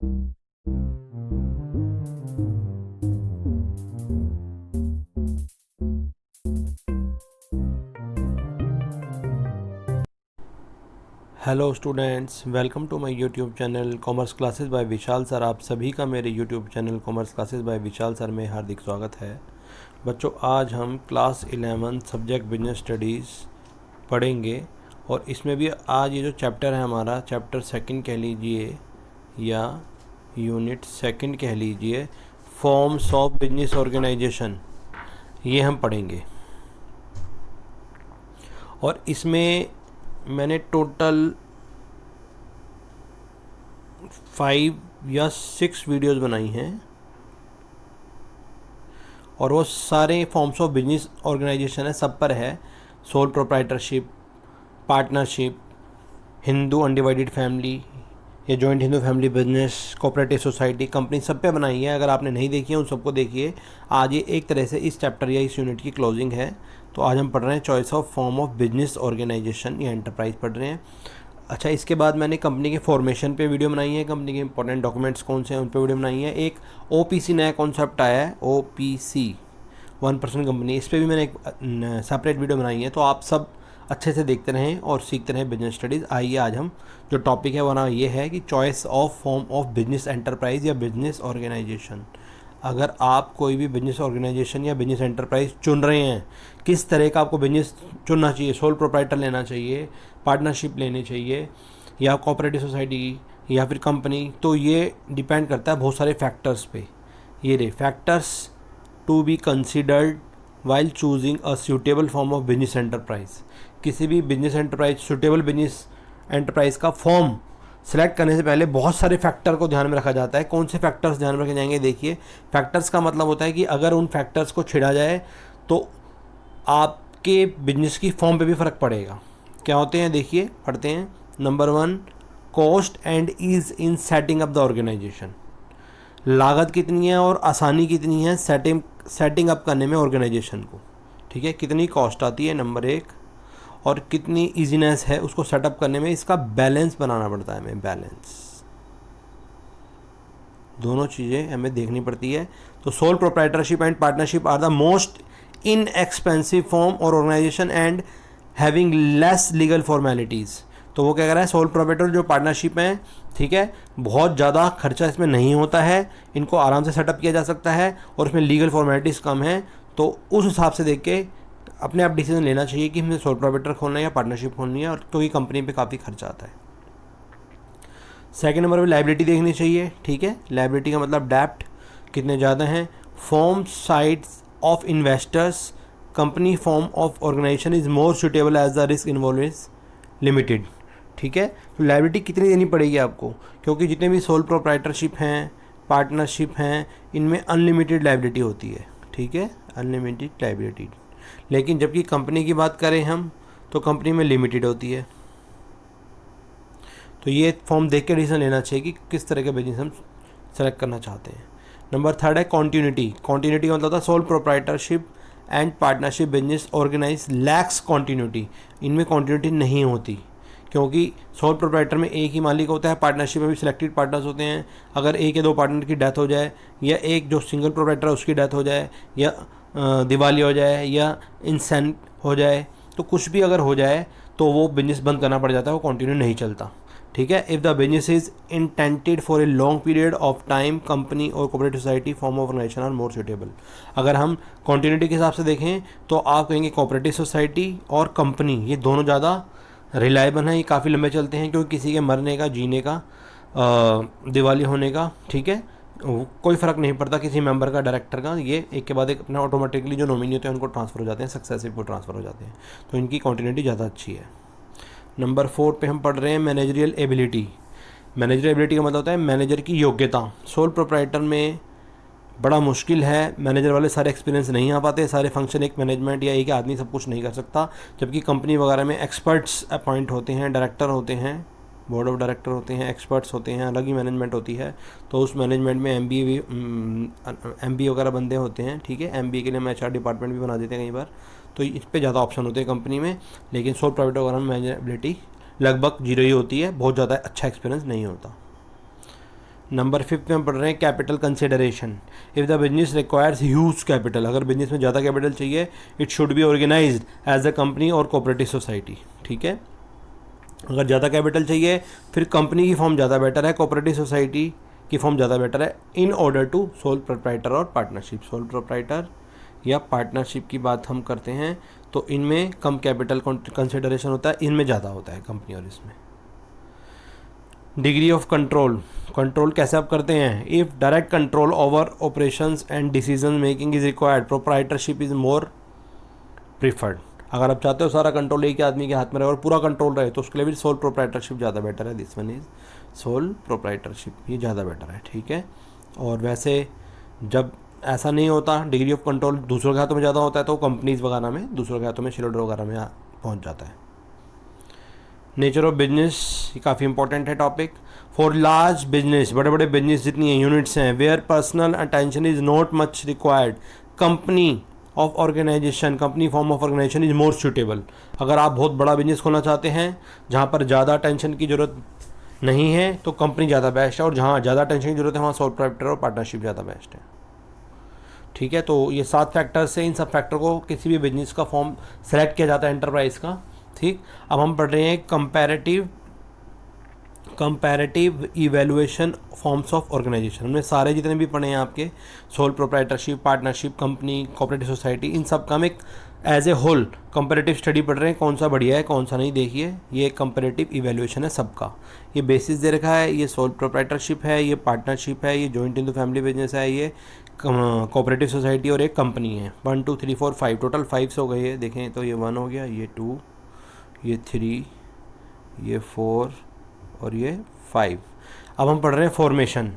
Hello students, welcome to my YouTube channel commerce classes by Vishal sir. आप सभी का मेरे YouTube channel commerce classes by Vishal sir में हार्दिक स्वागत है। बच्चों, आज हम क्लास 11 सब्जेक्ट बिजनेस स्टडीज़ पढ़ेंगे और इसमें भी आज ये जो चैप्टर है हमारा, चैप्टर सेकंड कह लीजिए या यूनिट सेकंड कह लीजिए, फॉर्म्स ऑफ बिजनेस ऑर्गेनाइजेशन, ये हम पढ़ेंगे। और इसमें मैंने टोटल 5 या 6 वीडियोस बनाई हैं और वो सारे फॉर्म्स ऑफ बिजनेस ऑर्गेनाइजेशन है, सब पर है। Sole proprietorship, partnership, Hindu undivided family या joint Hindu family business, cooperative society, company, सब पे बनाई है। अगर आपने नहीं देखी है उन सबको देखिए। आज ये एक तरह से इस चैप्टर या इस यूनिट की क्लोजिंग है। तो आज हम पढ़ रहे हैं choice of form of business organisation या एंटरप्राइज पढ़ रहे हैं। अच्छा, इसके बाद मैंने कंपनी के फॉर्मेशन पे वीडियो बनाई है, कंपनी के इंपॉर्टेंट डॉक्यूमेंट्स कौन से हैं उन पे वीडियो बनाई है। एक ओपीसी नया कॉन्सेप्ट आया है, ओपीसी 1% कंपनी, इस पर भी मैंने एक सेपरेट वीडियो बनाई है। तो आप सब अच्छे से देखते रहें और सीखते रहें बिजनेस स्टडीज़। आइए आज हम जो टॉपिक है वह ये है कि choice of form of business enterprise या बिजनेस ऑर्गेनाइजेशन। अगर आप कोई भी बिजनेस ऑर्गेनाइजेशन या बिजनेस एंटरप्राइज चुन रहे हैं, किस तरह का आपको बिजनेस चुनना चाहिए, सोल प्रोप्राइटर लेना चाहिए, पार्टनरशिप लेनी चाहिए या कोऑपरेटिव सोसाइटी या फिर कंपनी, तो ये डिपेंड करता है बहुत सारे फैक्टर्स पे। ये रहे factors to be considered while choosing a suitable form of business enterprise. किसी भी business enterprise, suitable business enterprise का फॉर्म सेलेक्ट करने से पहले बहुत सारे फैक्टर को ध्यान में रखा जाता है। कौन से फैक्टर्स ध्यान में रखे जाएंगे? देखिए, फैक्टर्स का मतलब होता है कि अगर उन फैक्टर्स को छिड़ा जाए तो आपके बिजनेस की फॉर्म पे भी फ़र्क पड़ेगा। क्या होते हैं देखिए, पढ़ते हैं। Number 1, cost and ease in setting up the organisation. लागत कितनी है और आसानी कितनी है सेटिंग अप करने में ऑर्गेनाइजेशन को, ठीक है। कितनी कॉस्ट आती है, नंबर 1, और कितनी ईजीनेस है उसको सेटअप करने में। इसका बैलेंस बनाना पड़ता है हमें, बैलेंस, दोनों चीज़ें हमें देखनी पड़ती है। तो sole proprietorship and partnership are the most inexpensive form और organisation and having less legal formalities. तो वो क्या कह रहा है, सोल प्रोप्राइटर जो पार्टनरशिप है, ठीक है, बहुत ज़्यादा खर्चा इसमें नहीं होता है, इनको आराम से सेटअप किया जा सकता है और इसमें लीगल फॉर्मेलिटीज़ कम है। तो उस हिसाब से देख के अपने आप डिसीजन लेना चाहिए कि हमें सोल प्रोप्राइटर खोलना है या पार्टनरशिप खोलनी है, और क्योंकि कंपनी पे काफ़ी खर्चा आता है। सेकंड नंबर पे लायबिलिटी देखनी चाहिए, ठीक है। लायबिलिटी का मतलब डेप्ट कितने ज़्यादा हैं। From sides of investors, company form of organisation is more suitable as the risk involved is limited, ठीक है। तो लायबिलिटी कितनी देनी पड़ेगी आपको, क्योंकि जितने भी सोल प्रोप्राइटरशिप हैं, पार्टनरशिप हैं, इनमें अनलिमिटेड लायबिलिटी होती है, ठीक है, अनलिमिटेड लायबिलिटी। लेकिन जबकि कंपनी की बात करें हम, तो कंपनी में लिमिटेड होती है। तो ये फॉर्म देख के डिसीजन लेना चाहिए कि किस तरह के बिजनेस हम सेलेक्ट करना चाहते हैं। नंबर 3 है कॉन्टिन्यूटी। कॉन्टिन्यूटी का मतलब होता है sole proprietorship and partnership business organise lacks continuity. इनमें कॉन्टिन्यूटी नहीं होती, क्योंकि सोल प्रोप्राइटर में एक ही मालिक होता है, पार्टनरशिप में भी सिलेक्टेड पार्टनर्स होते हैं। अगर एक या दो पार्टनर की डेथ हो जाए, या एक जो सिंगल प्रोप्राइटर है उसकी डेथ हो जाए, या दिवाली हो जाए, या इंसेंट हो जाए, तो कुछ भी अगर हो जाए तो वो बिजनेस बंद करना पड़ जाता है, वो कंटिन्यू नहीं चलता, ठीक है। If the business is intended for a long period of time, company और cooperative society form of organisation are more suitable. अगर हम कंटिन्यूटी के हिसाब से देखें तो आप कहेंगे कोऑपरेटिव सोसाइटी और कंपनी, ये दोनों ज़्यादा रिलायबल हैं, ये काफ़ी लंबे चलते हैं, क्योंकि किसी के मरने का, जीने का, दिवाली होने का, ठीक है, कोई फ़र्क नहीं पड़ता किसी मेंबर का, डायरेक्टर का, ये एक के बाद एक अपना ऑटोमेटिकली जो नॉमिनी होते हैं उनको ट्रांसफ़र हो जाते हैं, सक्सेसिव को ट्रांसफ़र हो जाते हैं। तो इनकी कंटिन्यूटी ज़्यादा अच्छी है। नंबर 4 पे हम पढ़ रहे हैं मैनेजरियल एबिलिटी। मैनेजरियल एबिलिटी का मतलब होता है मैनेजर की योग्यता। सोल प्रोप्राइटर में बड़ा मुश्किल है, मैनेजर वाले सारे एक्सपीरियंस नहीं आ पाते, सारे फंक्शन एक मैनेजमेंट या एक आदमी सब कुछ नहीं कर सकता। जबकि कंपनी वगैरह में एक्सपर्ट्स अपॉइंट होते हैं, डायरेक्टर होते हैं, बोर्ड ऑफ डायरेक्टर होते हैं, एक्सपर्ट्स होते हैं, अलग ही मैनेजमेंट होती है। तो उस मैनेजमेंट में MBA वगैरह बंदे होते हैं, ठीक है। MBA के लिए हम HR डिपार्टमेंट भी बना देते हैं कई बार, तो इस पर ज़्यादा ऑप्शन होते हैं कंपनी में। लेकिन सोल प्राइवेट वगैरह में मैनेजबिलिटी लगभग जीरो ही होती है, बहुत ज़्यादा अच्छा एक्सपीरियंस नहीं होता। नंबर 5 में पढ़ रहे हैं capital consideration. If the business requires huge capital, अगर बिजनेस में ज़्यादा कैपिटल चाहिए, it should be organised as a company और कोऑपरेटिव सोसाइटी। ठीक है, अगर ज़्यादा कैपिटल चाहिए फिर कंपनी की फॉर्म ज़्यादा बेटर है, कोऑपरेटिव सोसाइटी की फॉर्म ज़्यादा बेटर है, in order to sole proprietor और पार्टनरशिप। सोल प्रोप्राइटर या पार्टनरशिप की बात हम करते हैं तो इनमें कम कैपिटल कंसिडरेशन होता है, इनमें ज़्यादा होता है कंपनी और इसमें। डिग्री ऑफ कंट्रोल, कंट्रोल कैसे आप करते हैं? If direct control over operations and decision making is required, proprietorship is more preferred. अगर आप चाहते हो सारा कंट्रोल एक ही आदमी के हाथ में रहे और पूरा कंट्रोल रहे तो उसके लिए भी सोल प्रोप्राइटरशिप ज़्यादा बेटर है। This one is sole proprietorship, ये ज़्यादा बेटर है। ठीक है, और वैसे जब ऐसा नहीं होता, डिग्री ऑफ कंट्रोल दूसरों के हाथों में ज़्यादा होता है तो कंपनीज वगैरह में, दूसरों के हाथों में, शेयर होल्डर वगैरह में पहुँच जाता है। नेचर ऑफ बिजनेस, ये काफ़ी इंपॉर्टेंट है टॉपिक। फॉर लार्ज बिजनेस, बड़े बड़े बिजनेस जितनी यूनिट्स हैं, where personal attention is not much required, company of organisation, company form of organisation is more suitable. अगर आप बहुत बड़ा बिजनेस खोलना चाहते हैं जहाँ पर ज़्यादा अटेंशन की ज़रूरत नहीं है तो कंपनी ज़्यादा बेस्ट है, और जहाँ ज़्यादा अटेंशन की ज़रूरत है वहाँ सोल प्रोप्राइटर और पार्टनरशिप ज़्यादा बेस्ट है। ठीक है, तो ये 7 फैक्टर्स से इन सब फैक्टर को किसी भी बिजनेस का फॉर्म सेलेक्ट किया जाता है एंटरप्राइज का। ठीक, अब हम पढ़ रहे हैं comparative evaluation forms of organisation. हमने सारे जितने भी पढ़े हैं आपके, sole proprietorship, partnership, company, cooperative society, इन सब का हम एक as a whole comparative study पढ़ रहे हैं, कौन सा बढ़िया है कौन सा नहीं। देखिए, ये कंपैरेटिव इवैल्यूएशन है सबका, ये बेसिस दे रखा है, ये सोल प्रोप्राइटरशिप है, ये पार्टनरशिप है, ये जॉइंट इनटू फैमिली बिजनेस है, ये कोऑपरेटिव सोसाइटी और एक कंपनी है। 1 2 3 4 5 टोटल 5 हो गए। देखें तो ये 1 हो गया, ये 2, ये 3, ये 4 और ये 5। अब हम पढ़ रहे हैं फॉर्मेशन।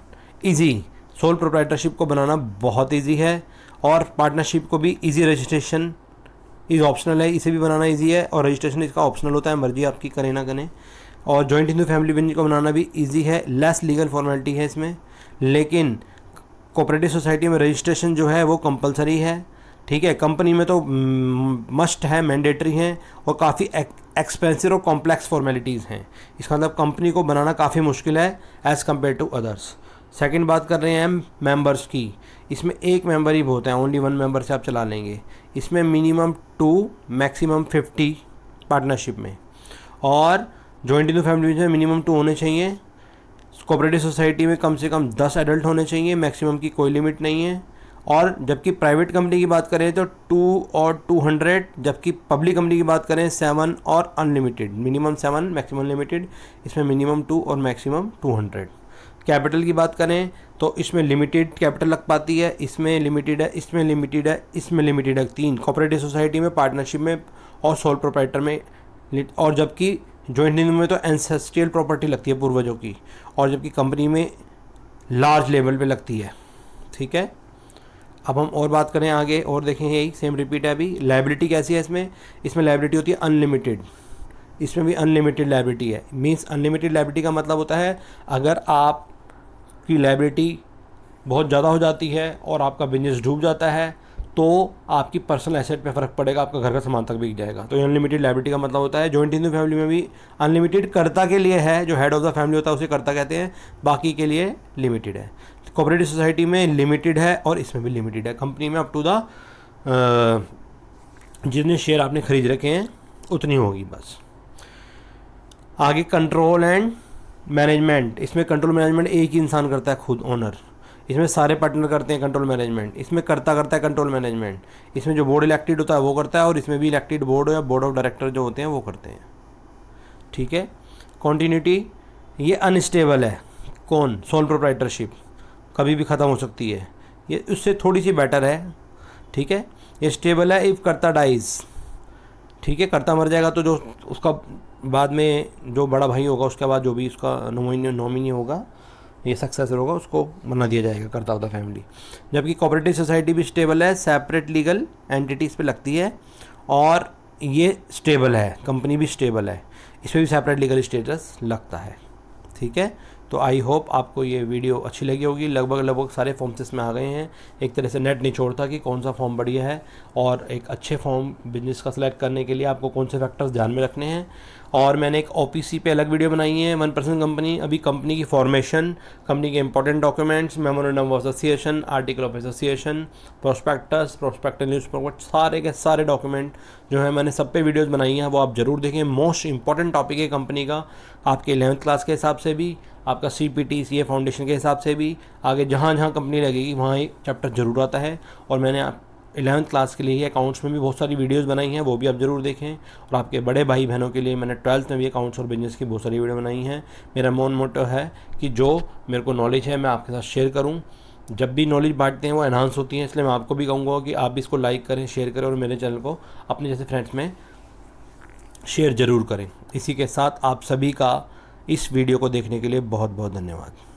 इजी, सोल प्रोप्राइटरशिप को बनाना बहुत इजी है और पार्टनरशिप को भी इजी, रजिस्ट्रेशन इज ऑप्शनल है, इसे भी बनाना इजी है और रजिस्ट्रेशन इसका ऑप्शनल होता है, मर्जी आपकी करें ना करें। और जॉइंट हिंदू फैमिली बिजनेस को बनाना भी इजी है, लेस लीगल फॉर्मेलिटी है इसमें, लेकिन कोऑपरेटिव सोसाइटी में रजिस्ट्रेशन जो है वो कंपलसरी है। ठीक है, कंपनी में तो मस्ट है, मैंडेटरी हैं और काफ़ी एक्सपेंसिव और कॉम्प्लेक्स फॉर्मेलिटीज़ हैं। इसका मतलब कंपनी को बनाना काफ़ी मुश्किल है as compare to others. Second बात कर रहे हैं हम मेंबर्स की, इसमें एक मेंबर ही बहुत है, ओनली 1 मेंबर से आप चला लेंगे। इसमें मिनिमम 2 मैक्सिमम 50 पार्टनरशिप में, और जॉइंट इनटू फैमिली में मिनिमम 2 होने चाहिए। कोऑपरेटिव सोसाइटी में कम से कम 10 एडल्ट होने चाहिए, मैक्सिमम की कोई लिमिट नहीं है। और जबकि प्राइवेट कंपनी की बात करें तो 2 और 200, जबकि पब्लिक कंपनी की बात करें 7 और अनलिमिटेड, मिनिमम 7 मैक्सिमम लिमिटेड, इसमें मिनिमम 2 और मैक्सिमम 200। कैपिटल की बात करें तो इसमें लिमिटेड कैपिटल लग पाती है, इसमें लिमिटेड है, इसमें लिमिटेड है, इसमें लिमिटेड है। 3 कोऑपरेटिव सोसाइटी में, पार्टनरशिप में और सोल प्रोप्राइटर में, और जबकि जॉइंट में तो एंसेस्ट्रियल प्रॉपर्टी लगती है पूर्वजों की, और जबकि कंपनी में लार्ज लेवल पे लगती है। ठीक है, अब हम और बात करें आगे और देखें, यही सेम रिपीट है अभी। लायबिलिटी कैसी है इसमें लायबिलिटी होती है अनलिमिटेड, इसमें भी अनलिमिटेड लायबिलिटी है। मीन्स अनलिमिटेड लायबिलिटी का मतलब होता है अगर आपकी लायबिलिटी बहुत ज़्यादा हो जाती है और आपका बिजनेस डूब जाता है तो आपकी पर्सनल एसेट पे फ़र्क पड़ेगा, आपका घर का सामान तक बिक जाएगा। तो ये अनलिमिटेड लायबिलिटी का मतलब होता है। जॉइंट हिंदू फैमिली में भी अनलिमिटेड कर्ता के लिए है, जो हेड ऑफ द फैमिली होता है उसे कर्ता कहते हैं, बाकी के लिए लिमिटेड है। कोऑपरेटिव सोसाइटी में लिमिटेड है और इसमें भी लिमिटेड है। कंपनी में अप टू द जितने शेयर आपने खरीद रखे हैं उतनी होगी बस। आगे कंट्रोल एंड मैनेजमेंट, इसमें कंट्रोल मैनेजमेंट एक ही इंसान करता है, खुद ओनर। इसमें सारे पार्टनर करते हैं कंट्रोल मैनेजमेंट, इसमें करता है कंट्रोल मैनेजमेंट। इसमें जो बोर्ड इलेक्टेड होता है वो करता है और इसमें भी इलेक्टेड बोर्ड या बोर्ड ऑफ डायरेक्टर जो होते हैं वो करते हैं। ठीक है, कॉन्टीन्यूटी, ये अनस्टेबल है। कौन? सोल प्रोप्राइटरशिप कभी भी ख़त्म हो सकती है, ये उससे थोड़ी सी बेटर है। ठीक है, ये स्टेबल है इफ़ कर्ता डाइज। ठीक है, कर्ता मर जाएगा तो जो उसका बाद में जो बड़ा भाई होगा उसके बाद जो भी उसका नॉमिनी होगा, ये सक्सेसर होगा, उसको बना दिया जाएगा कर्ता ऑफ द फैमिली। जबकि कोऑपरेटिव सोसाइटी भी स्टेबल है, सेपरेट लीगल एंटिटीज़ पे लगती है और ये स्टेबल है। कंपनी भी स्टेबल है, इसमें भी सेपरेट लीगल स्टेटस लगता है। ठीक है, तो आई होप आपको ये वीडियो अच्छी लगी होगी। लगभग सारे फॉर्म्स इसमें आ गए हैं। एक तरह से नेट निचोड़ता कि कौन सा फॉर्म बढ़िया है और एक अच्छे फॉर्म बिजनेस का सिलेक्ट करने के लिए आपको कौन से फैक्टर्स ध्यान में रखने हैं। और मैंने एक OPC पे अलग वीडियो बनाई है, 1% कंपनी, अभी कंपनी की फॉर्मेशन, कंपनी के important documents, memorandum of association, article of association, prospectus news paper, सारे के सारे डॉक्यूमेंट जो है मैंने सब पे वीडियोस बनाई हैं, वो आप ज़रूर देखें। मोस्ट इंपॉर्टेंट टॉपिक है कंपनी का, आपके 11th क्लास के हिसाब से भी, आपका CPT CA फाउंडेशन के हिसाब से भी, आगे जहाँ जहाँ कंपनी लगेगी वहाँ एक चैप्टर ज़रूर आता है। और मैंने 11th क्लास के लिए ही अकाउंट्स में भी बहुत सारी वीडियोस बनाई हैं, वो भी आप ज़रूर देखें। और आपके बड़े भाई बहनों के लिए मैंने 12th में भी अकाउंट्स और बिजनेस की बहुत सारी वीडियो बनाई हैं। मेरा मेन मोटो है कि जो मेरे को नॉलेज है मैं आपके साथ शेयर करूं। जब भी नॉलेज बांटते हैं वो एनहांस होती है, इसलिए मैं आपको भी कहूँगा कि आप भी इसको लाइक करें, शेयर करें और मेरे चैनल को अपने जैसे फ्रेंड्स में शेयर ज़रूर करें। इसी के साथ आप सभी का इस वीडियो को देखने के लिए बहुत बहुत धन्यवाद।